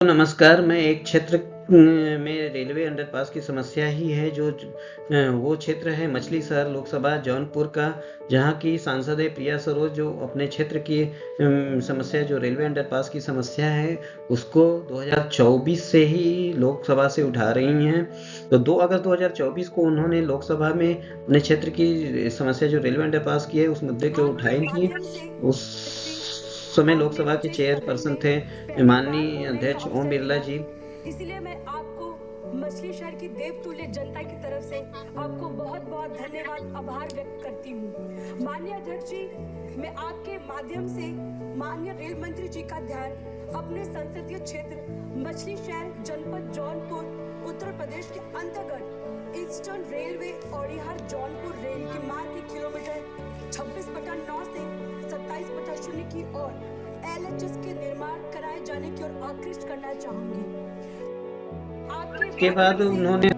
नमस्कार, मैं एक क्षेत्र में रेलवे अंडरपास की समस्या ही है वो क्षेत्र है मछली शहर लोकसभा जौनपुर का, जहाँ की सांसद है प्रिया सरोज, जो अपने क्षेत्र की समस्या जो रेलवे अंडरपास की समस्या है उसको 2024 से ही लोकसभा से उठा रही हैं। तो 2 अगस्त 2024 को उन्होंने लोकसभा में अपने क्षेत्र की समस्या जो रेलवे अंडरपास की है उस मुद्दे को उठाई थी। उस समय लोकसभा के चेयरपर्सन थे माननीय अध्यक्ष ओम बिरला जी। इसीलिए मैं आपको मछली शहर की देवतुल्य जनता की तरफ से आपको बहुत बहुत धन्यवाद आभार व्यक्त करती हूँ। माननीय अध्यक्ष जी, मैं आपके माध्यम से माननीय रेल मंत्री जी का ध्यान अपने संसदीय क्षेत्र मछली शहर जनपद जौनपुर उत्तर प्रदेश के अंतर्गत ईस्टर्न रेलवे औड़िहर जौनपुर रेल के मार्ग के किलोमीटर 26/9 से 27/0 की ओर LHS के निर्माण कराए जाने की ओर आकृष्ट करना चाहूंगी। के बाद उन्होंने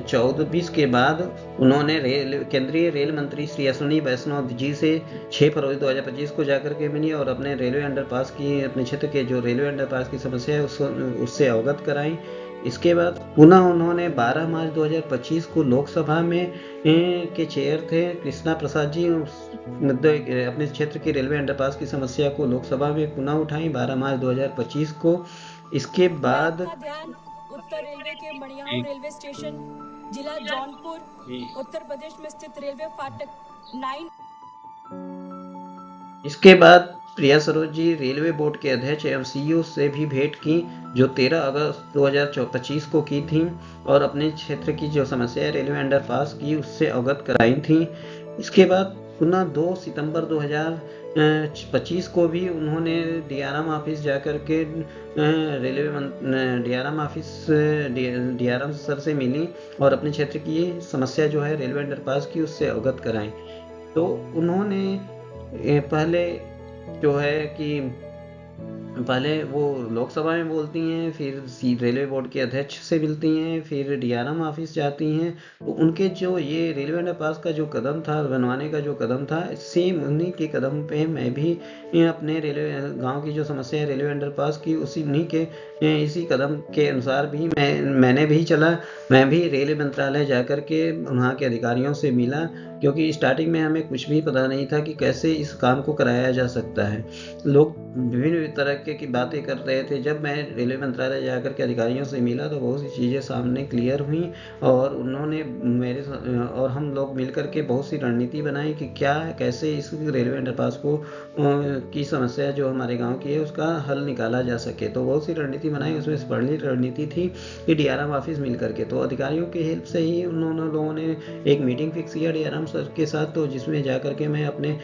14-20 के बाद उन्होंने केंद्रीय रेल मंत्री श्री अश्विनी वैष्णव जी से 6 फरवरी 2025 को जाकर के मिली और अपने रेलवे अंडरपास की अपने क्षेत्र के जो रेलवे अंडरपास की समस्या है उससे अवगत कराई। इसके बाद पुनः उन्होंने 12 मार्च 2025 को लोकसभा में के चेयर थे कृष्णा प्रसाद जी मुद्दे अपने क्षेत्र के रेलवे अंडरपास की समस्या को लोकसभा में पुनः उठाई 12 मार्च 2025 को। इसके बाद उत्तर रेलवे के मणियाहू रेलवे स्टेशन जिला जौनपुर उत्तर प्रदेश में स्थित रेलवे फाटक 9। इसके बाद प्रिया सरोज जी रेलवे बोर्ड के अध्यक्ष एवं सीईओ से भी भेंट की जो 13 अगस्त 2025 को की थी और अपने क्षेत्र की जो समस्या है रेलवे अंडरपास की उससे अवगत कराई थी। इसके बाद पुनः 2 सितंबर 2025 को भी उन्होंने डीआरएम ऑफिस जाकर के डीआरएम सर से मिली और अपने क्षेत्र की समस्या जो है रेलवे अंडरपास की उससे अवगत कराई। तो उन्होंने पहले जो है कि पहले वो लोकसभा में बोलती हैं, फिर रेलवे बोर्ड के अध्यक्ष से मिलती हैं, फिर डीआरएम ऑफिस जाती हैं। तो उनके जो ये रेलवे अंडरपास का जो कदम था बनवाने का जो कदम था सेम उन्हीं के कदम पे मैं भी अपने रेलवे गांव की जो समस्या है रेलवे अंडरपास की इसी कदम के अनुसार भी मैंने भी चला। मैं भी रेलवे मंत्रालय जाकर के वहाँ के अधिकारियों से मिला क्योंकि स्टार्टिंग में हमें कुछ भी पता नहीं था कि कैसे इस काम को कराया जा सकता है। लोग विभिन्न तरह की बातें कर रहे थे। जब मैं रेलवे मंत्रालय जाकर के अधिकारियों से मिला तो बहुत सी चीज़ें सामने क्लियर हुई और उन्होंने और हम लोग मिलकर के बहुत सी रणनीति बनाई कि क्या कैसे इस रेलवे अंडरपास की समस्या जो हमारे गांव की है उसका हल निकाला जा सके। तो बहुत सी रणनीति बनाई, उसमें से पहली रणनीति थी कि डीआरएम ऑफिस मिल करके, तो अधिकारियों की हेल्प से ही लोगों ने एक मीटिंग फिक्स किया डीआरएम सर के साथ, तो जिसमें जाकर के मैं अपने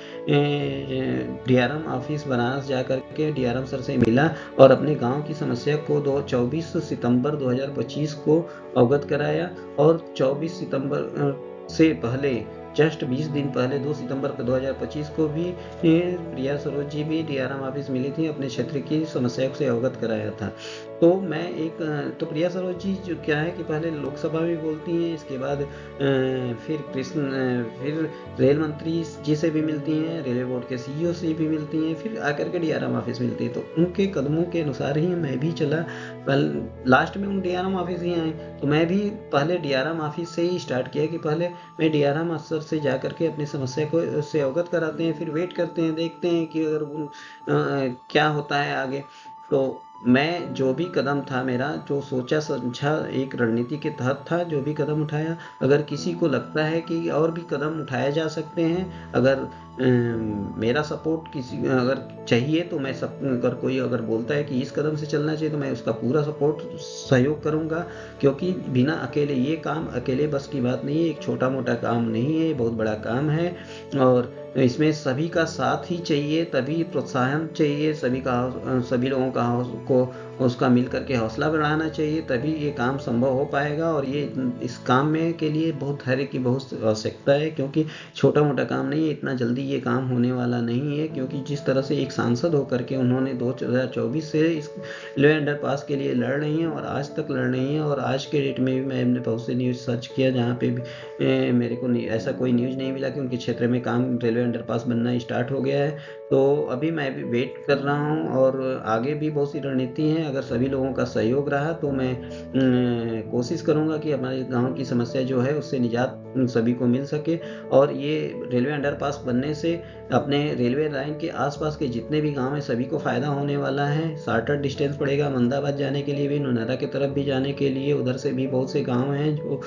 डीआरएम ऑफिस बनारस जाकर के डीआरएम सर से मिला और अपने गांव की समस्या को 24 सितंबर 2025 को अवगत कराया और 24 सितंबर से पहले जस्ट 20 दिन पहले 2 सितंबर 2025 को भी प्रिया सरोज जी भी डीआरएम ऑफिस मिली थी, अपने क्षेत्र की समस्या से अवगत कराया था। तो प्रिया सरोज जी जो क्या है कि पहले लोकसभा में बोलती हैं, इसके बाद फिर रेल मंत्री जी से भी मिलती हैं, रेलवे बोर्ड के सीईओ से भी मिलती हैं, फिर आकर के डीआरएम ऑफिस मिलती है। तो उनके कदमों के अनुसार ही मैं भी चला। लास्ट में उन डीआरएम ऑफिस ही आए तो मैं भी पहले डीआरएम ऑफिस से ही स्टार्ट किया कि पहले मैं डीआरएम अफसर से जाकर के अपनी समस्या को उससे अवगत कराते हैं, फिर वेट करते हैं, देखते हैं कि अगर क्या होता है आगे। तो मैं जो भी कदम था मेरा जो सोचा समझा एक रणनीति के तहत था, जो भी कदम उठाया, अगर किसी को लगता है कि और भी कदम उठाए जा सकते हैं, अगर मेरा सपोर्ट किसी अगर चाहिए तो मैं अगर कोई अगर बोलता है कि इस कदम से चलना चाहिए तो मैं उसका पूरा सपोर्ट सहयोग करूंगा, क्योंकि बिना अकेले ये काम अकेले बस की बात नहीं है, एक छोटा मोटा काम नहीं है, बहुत बड़ा काम है और इसमें सभी का साथ ही चाहिए, तभी प्रोत्साहन चाहिए, सभी लोगों सबको उसका मिल कर के हौसला बढ़ाना चाहिए, तभी ये काम संभव हो पाएगा। और ये इस काम में के लिए बहुत धैर्य की बहुत आवश्यकता है, क्योंकि छोटा-मोटा काम नहीं है, इतना जल्दी ये काम होने वाला नहीं है। क्योंकि जिस तरह से एक सांसद होकर के उन्होंने 2024 से इस लो अंडर पास के लिए लड़ रही हैं और आज तक लड़ रही हैं। और आज के डेट में भी मैंने बहुत से न्यूज़ सर्च किया जहाँ पे भी मेरे को ऐसा कोई न्यूज़ नहीं मिला कि उनके क्षेत्र में काम रेलवे अंडरपास बनना स्टार्ट हो गया है। तो अभी मैं भी वेट कर रहा हूँ, और आगे भी बहुत सी रणनीति हैं। अगर सभी लोगों का सहयोग रहा तो मैं कोशिश करूँगा कि हमारे गांव की समस्या जो है उससे निजात सभी को मिल सके। और ये रेलवे अंडरपास बनने से अपने रेलवे लाइन के आसपास के जितने भी गांव हैं सभी को फ़ायदा होने वाला है। शॉर्टर डिस्टेंस पड़ेगा अहमदाबाद जाने के लिए भी, नोएडा की तरफ भी जाने के लिए। उधर से भी बहुत से गांव हैं जो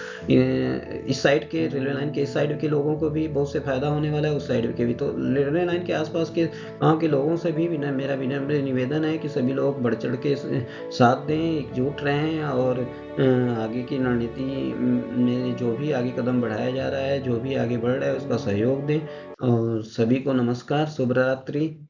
इस साइड के रेलवे लाइन के इस साइड के लोगों को भी बहुत से फ़ायदा होने वाला है, उस साइड के भी। तो रेलवे लाइन के आसपास के गाँव के लोगों से भी मेरा विनम्र निवेदन है कि सभी लोग बढ़ चढ़ के साथ दें, एकजुट रहें। और आगे की रणनीति में जो भी आगे कदम बढ़ाया जा रहा है, जो भी आगे बढ़ रहा है उसका सहयोग दें। और सभी को नमस्कार, शुभ रात्रि।